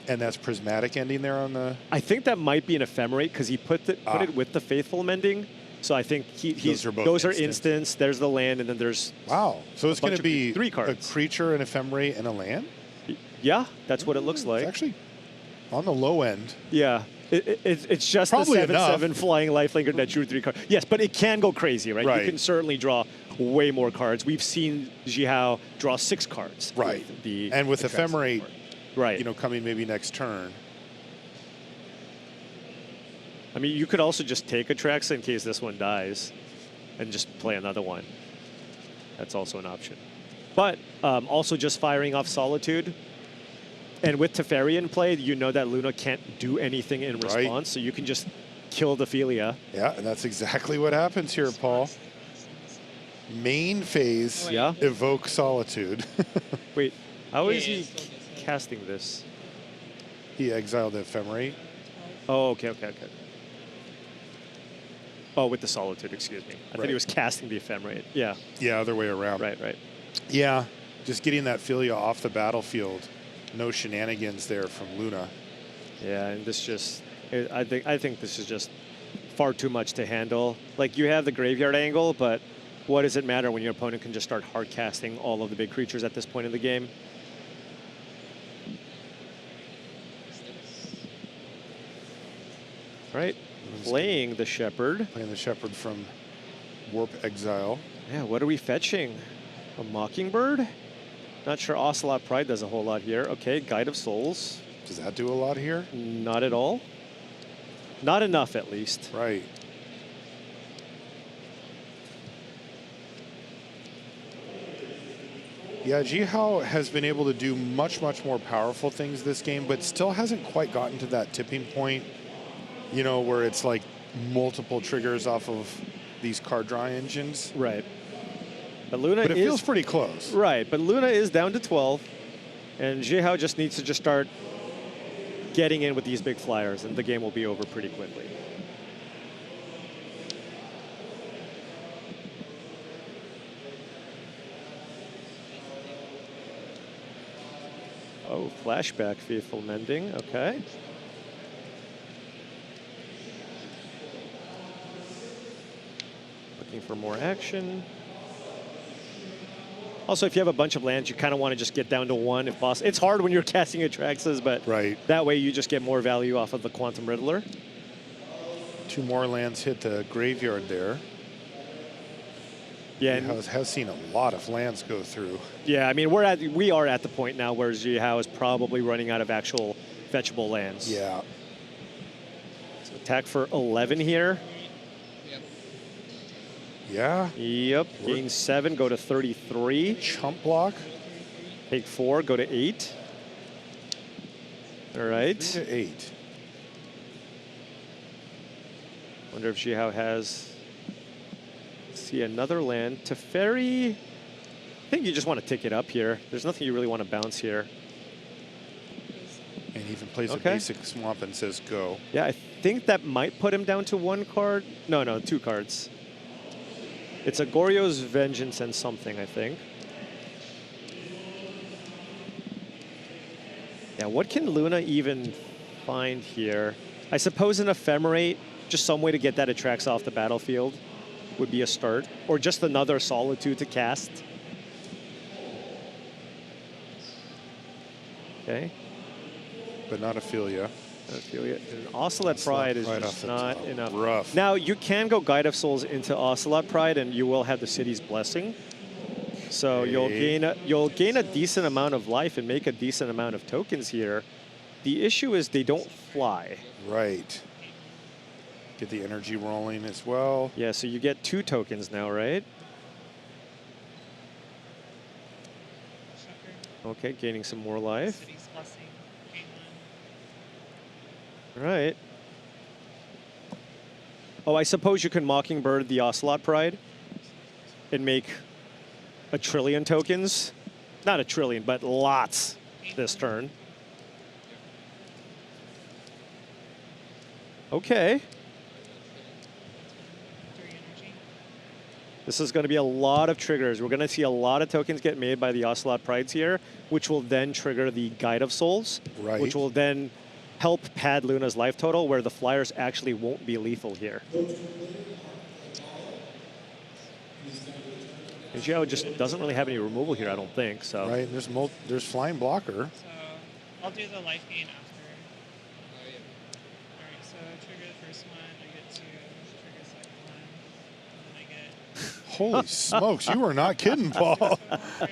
And that's prismatic ending there on the... I think that might be an ephemerate because he put it with the Faithful Mending. So I think Those are both those are instant. instants. There's the land, and then there's Wow. So it's a going bunch to of be 3 a cards. creature, an ephemerate, and a land? Yeah, that's what it looks like. It's actually on the low end. Yeah, it's just Probably the 7/7 flying lifelinker that drew 3 cards. Yes, but it can go crazy, right? Right. You can certainly draw way more cards. We've seen Zihao draw 6 cards. Right. With the And with Atraxa ephemerate, support. Right. you know, coming maybe next turn. I mean, you could also just take Atraxa in case this one dies and just play another one. That's also an option. But also just firing off Solitude. And with Teferi in play, you know that Luna can't do anything in response, so you can just kill the Philia. Yeah, and that's exactly what happens here, Paul. Main phase, Yeah. evoke Solitude. Wait, how is Yeah, he it's okay. casting this? He exiled the ephemerate. Oh, okay. Oh, with the Solitude, excuse me. I thought Right. he was casting the Ephemerate. Yeah, Yeah, other way around. right. Yeah, just getting that Philia off the battlefield. No shenanigans there from Luna. Yeah, and this just, I think this is just far too much to handle. Like, you have the graveyard angle, but what does it matter when your opponent can just start hard casting all of the big creatures at this point in the game? Right, playing the Shepherd. Playing the Shepherd from Warp Exile. Yeah, what are we fetching? A Mockingbird? Not sure Ocelot Pride does a whole lot here. Okay, Guide of Souls. Does that do a lot here? Not at all. Not enough, at least. Right. Yeah, Zihao has been able to do much more powerful things this game, but still hasn't quite gotten to that tipping point, you know, where it's like multiple triggers off of these card draw engines. Right. But Luna But it is feels pretty close. right. But Luna is down to 12, and Zihao just needs to just start getting in with these big flyers, and the game will be over pretty quickly. Oh, flashback, Faithful Mending. Okay. Looking for more action. Also, if you have a bunch of lands, you kind of want to just get down to 1 if possible. It's hard when you're casting Atraxas, but Right. that way you just get more value off of the Quantum Riddler. 2 more lands hit the graveyard there. Yeah, Has seen a lot of lands go through. yeah. I mean, we are at the point now where Zihao is probably running out of actual fetchable lands. Yeah. So attack for 11 here. Yeah. Yep. Gain 7, go to 33. Chump block. Take 4, go to 8. All right. 3 to 8. Wonder if Zihao has. See another land. Teferi. I think you just want to tick it up here. There's nothing you really want to bounce here. And he even plays a Okay. basic swamp and says go. Yeah, I think that might put him down to 1 card. No, 2 cards. It's a Goryo's Vengeance and something, I think. Yeah, what can Luna even find here? I suppose an Ephemerate, just some way to get that Attrax off the battlefield would be a start. Or just another Solitude to cast. Okay. But not Ophelia. An Ocelot Pride is Pride just off the not top. enough. Rough. Now, you can go Guide of Souls into Ocelot Pride, and you will have the city's blessing. So you'll gain a decent amount of life and make a decent amount of tokens here. The issue is they don't fly. Right. Get the energy rolling as well. Yeah, so you get 2 tokens now, right? Okay, gaining some more life. City's blessing. Gain 1. All right. Oh, I suppose you can Mockingbird the Ocelot Pride and make a trillion tokens. Not a trillion, but lots this turn. Okay. 3 energy. This is going to be a lot of triggers. We're going to see a lot of tokens get made by the Ocelot Prides here, which will then trigger the Guide of Souls, Right. which will then help pad Luna's life total, where the flyers actually won't be lethal here. And Zihao just doesn't really have any removal here, I don't think. So Right. There's flying blocker. So I'll do the life gain after. Alright, so trigger the first one, I get 2, trigger the second one, and then I get Holy smokes, you are not kidding, Paul. right, I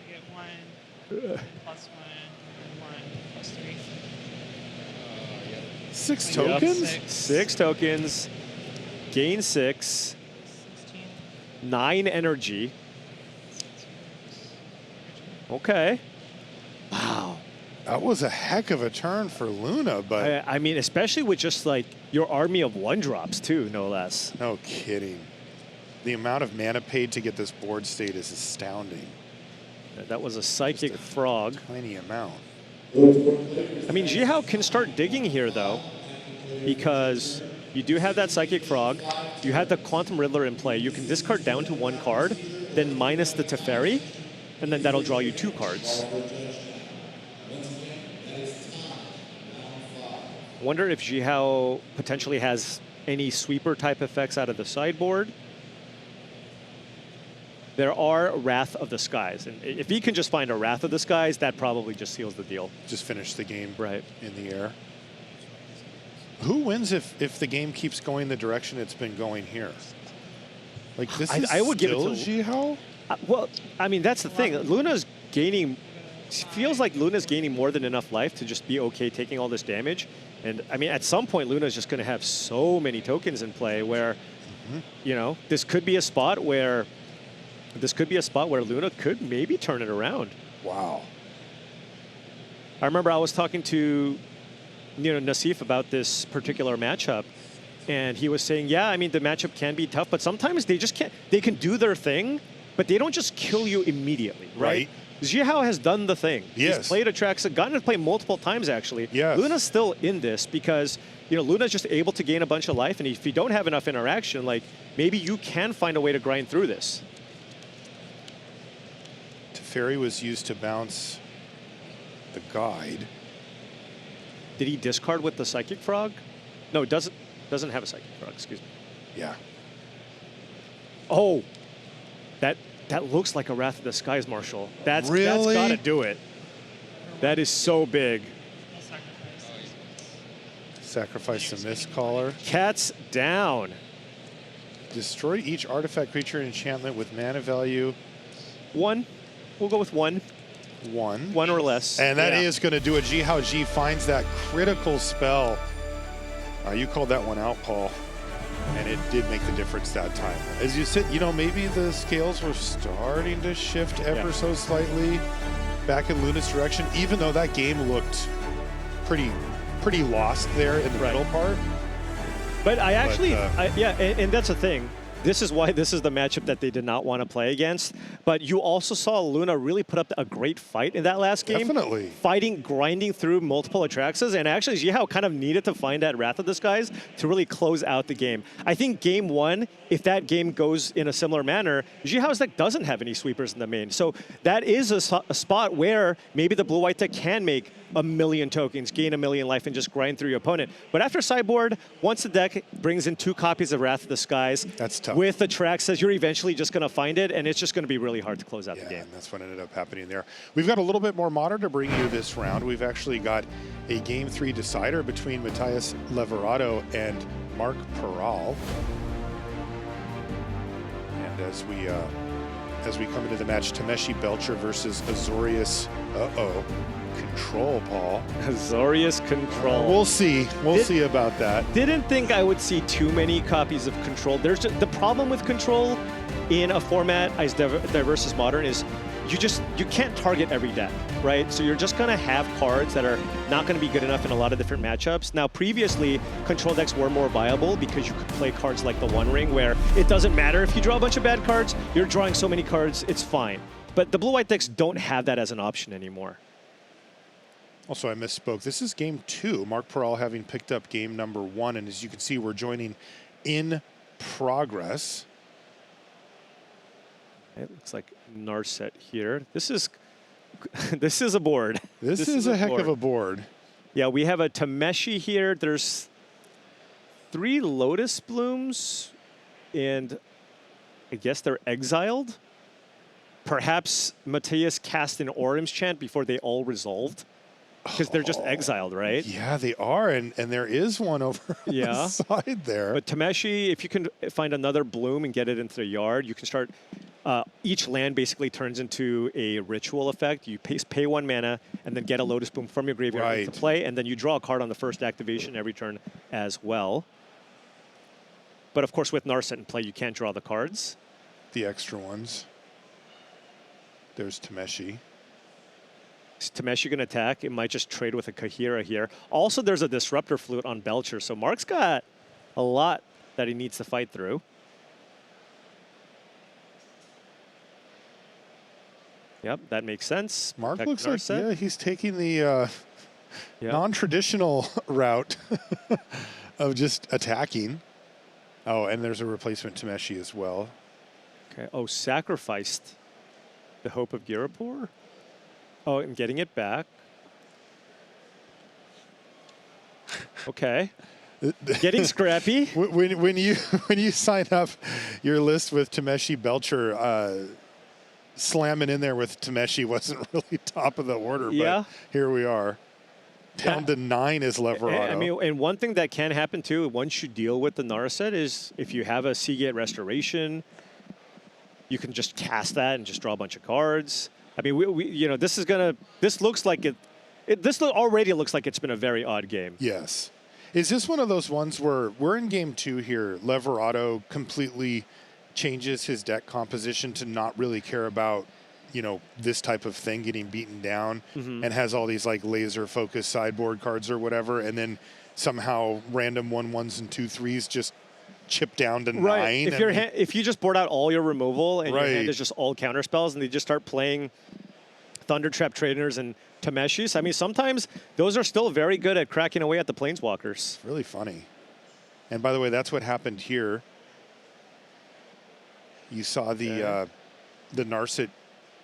get 1 plus 1 and 1 plus 3. 6 Yep. tokens? 6 tokens, gain 6, 16. 9 energy. Okay. Wow. That was a heck of a turn for Luna, but I mean, especially with just like your army of 1-drops too, no less. no kidding. The amount of mana paid to get this board state is astounding. That was a Psychic Frog. Tiny amount. I mean, Zihao can start digging here though, because you do have that Psychic Frog. You have the Quantum Riddler in play. You can discard down to 1 card, then minus the Teferi, and then that'll draw you 2 cards. Wonder if Zihao potentially has any sweeper type effects out of the sideboard. There are Wrath of the Skies, and if he can just find a Wrath of the Skies, that probably just seals the deal. Just finish the game Right. in the air. Who wins if the game keeps going the direction it's been going here? Like this is I would give it still to- Zihao? Well, I mean, that's the thing. Luna's gaining, feels like Luna's gaining more than enough life to just be okay taking all this damage. And I mean, at some point, Luna's just going to have so many tokens in play where, you know, this could be a spot where Luna could maybe turn it around. Wow. I remember I was talking to, Nassif about this particular matchup, and he was saying, yeah, I mean, the matchup can be tough, but sometimes they just can't. They can do their thing, but they don't just kill you immediately, right? Right. Zihao has done the thing. Yes. He's played Atraxa, gotten to play multiple times, actually. Yes. Luna's still in this because, Luna's just able to gain a bunch of life, and if you don't have enough interaction, like, maybe you can find a way to grind through this. Teferi was used to bounce the guide. Did he discard with the Psychic Frog? No, it doesn't have a Psychic Frog, excuse me. Yeah. Oh, that looks like a Wrath of the Skies, Marshall. That's Really? got to do it. That is so big. I'll sacrifice. Sacrifice the Mist Caller. Cat's down. Destroy each artifact, creature, and enchantment with mana value. 1. We'll go with 1. one. One or less. And that Yeah. is going to do it. Zihao Ji finds that critical spell. You called that one out, Paul. And it did make the difference that time. As you said, you know, maybe the scales were starting to shift ever so slightly back in Luna's direction, even though that game looked pretty lost there in the middle part. But I actually, But, yeah, and that's the thing. This is why this is the matchup that they did not want to play against. But you also saw Luna really put up a great fight in that last game. Definitely. Fighting, grinding through multiple Atraxas. And actually, Zihao kind of needed to find that Wrath of Disguise to really close out the game. I think game one, if that game goes in a similar manner, Zihao's deck doesn't have any sweepers in the main. So that is a spot where maybe the blue-white deck can make a million tokens, gain a million life, and just grind through your opponent. But after sideboard, once the deck brings in 2 copies of Wrath of the Skies, That's tough. with the Atraxas, you're eventually just going to find it, and it's just going to be really hard to close out the game. And that's what ended up happening there. We've got a little bit more Modern to bring you this round. We've actually got a Game 3 decider between Matias Leveratto and Marc Peral. And as we come into the match, Matias Belcher versus Azorius. Control, Paul. Azorius Control. We'll see. We'll see about that. Didn't think I would see too many copies of Control. There's the problem with Control in a format as diverse as Modern is you can't target every deck, right? So you're just gonna have cards that are not gonna be good enough in a lot of different matchups. Now, previously, Control decks were more viable because you could play cards like the One Ring, where it doesn't matter if you draw a bunch of bad cards, you're drawing so many cards, it's fine. But the blue-white decks don't have that as an option anymore. Also, I misspoke. This is game 2. Marc Peral having picked up game number 1. And as you can see, we're joining in progress. It looks like Narset here. This is this is a board. This is a heck of a board. Yeah, we have a Tameshi here. There's 3 Lotus Blooms, and I guess they're exiled. Perhaps Matias cast an Orim's Chant before they all resolved. Because they're just exiled, right? Yeah, they are, and there is one over on the side there. But Tameshi, if you can find another bloom and get it into the yard, you can start. Each land basically turns into a ritual effect. You pay 1 mana and then get a Lotus Bloom from your graveyard into play, and then you draw a card on the first activation every turn as well. But of course, with Narset in play, you can't draw the cards. The extra ones. There's Tameshi. Is Tameshi going to attack? It might just trade with a Kahira here. Also, there's a Disruptor Flute on Belcher, so Marc's got a lot that he needs to fight through. Yep, that makes sense. Marc Protect looks like, Narset. yeah, he's taking the non-traditional route of just attacking. Oh, and there's a replacement Tameshi as well. Okay. Oh, sacrificed the Hope of Girapur. Oh, I'm getting it back. Okay. Getting scrappy. When you sign up your list with Tameshi Belcher, slamming in there with Tameshi wasn't really top of the order, but here we are. Down to 9 is Leveratto. I mean, and one thing that can happen too, once you deal with the Narset, is if you have a Seagate Restoration, you can just cast that and just draw a bunch of cards. I mean, this looks like this already looks like it's been a very odd game. Yes. Is this one of those ones where we're in game 2 here, Leveratto completely changes his deck composition to not really care about, this type of thing getting beaten down, and has all these like laser focused sideboard cards or whatever, and then somehow random 1/1s and 2/3s just chip down to 9. Right. If you just board out all your removal and your hand is just all counter spells, and they just start playing Thundertrap Trainers and Tameshis, I mean, sometimes those are still very good at cracking away at the Planeswalkers. Really funny. And by the way, that's what happened here. You saw the Narset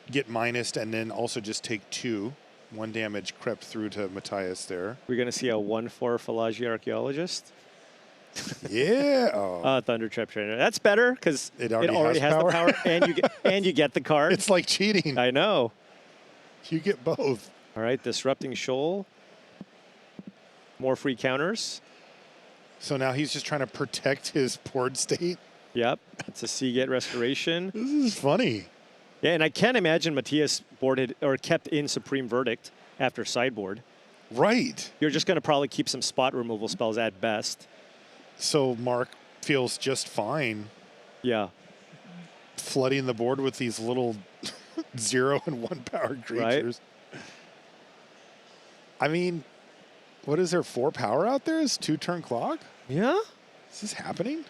get minused and then also just take 2. 1 damage crept through to Matias there. We're going to see a 1/4 Philology Archaeologist. Yeah. Thundertrap Trainer. That's better because it already has the power, and you get the card. It's like cheating. I know. You get both. All right, Disrupting Shoal. More free counters. So now he's just trying to protect his board state. Yep, it's a Seagate Restoration. This is funny. Yeah, and I can't imagine Matias boarded or kept in Supreme Verdict after sideboard. Right. You're just going to probably keep some spot removal spells at best. So Marc feels just fine Yeah. flooding the board with these little 0 and 1 power creatures. I mean, what is there, 4 power out there? Is 2-turn clock? Yeah? Is this happening?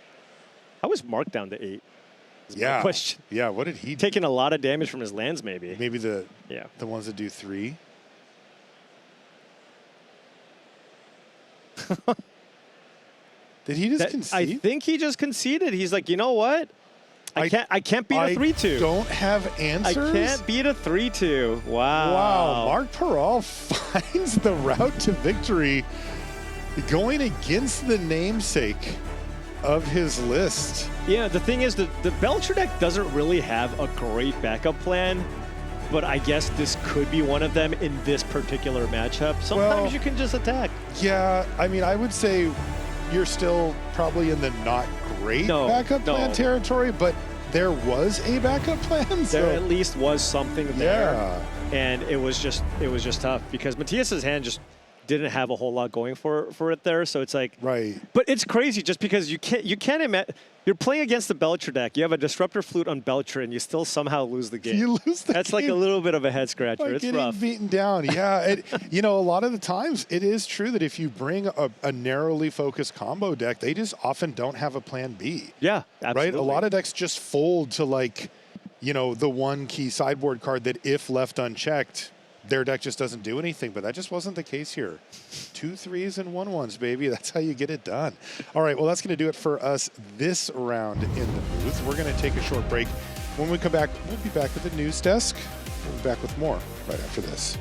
How was Marc down to 8? Yeah. Question. Yeah, what did he do? Taking a lot of damage from his lands, maybe. Maybe the Yeah. ones that do 3. Did he just concede? I think he just conceded. He's like, you know what? I can't beat a 3-2. Don't have answers. I can't beat a 3-2. Wow. Wow, Marc Peral finds the route to victory going against the namesake of his list. Yeah, the thing is, the Belcher deck doesn't really have a great backup plan, but I guess this could be one of them in this particular matchup. Sometimes Well, you can just attack. Yeah, I mean, I would say you're still probably in the not great backup plan territory, but there was a backup plan. So. There at least was something there. Yeah. And it was just tough because Matias's hand just didn't have a whole lot going for it there. So it's like, right. But it's crazy just because you can't imagine. You're playing against the Belcher deck. You have a Disruptor Flute on Belcher, and you still somehow lose the game. You lose the That's game. like a little bit of a head scratcher. Like it's getting rough. beaten down. Yeah. You know, a lot of the times it is true that if you bring a narrowly focused combo deck, they just often don't have a plan B. Yeah, absolutely. Right? A lot of decks just fold to, like, you know, the one key sideboard card that if left unchecked, their deck just doesn't do anything, but that just wasn't the case here. 2 3s and 1 1s, baby. That's how you get it done. All right, well, that's going to do it for us this round in the booth. We're going to take a short break. When we come back, we'll be back with the news desk. We'll be back with more right after this.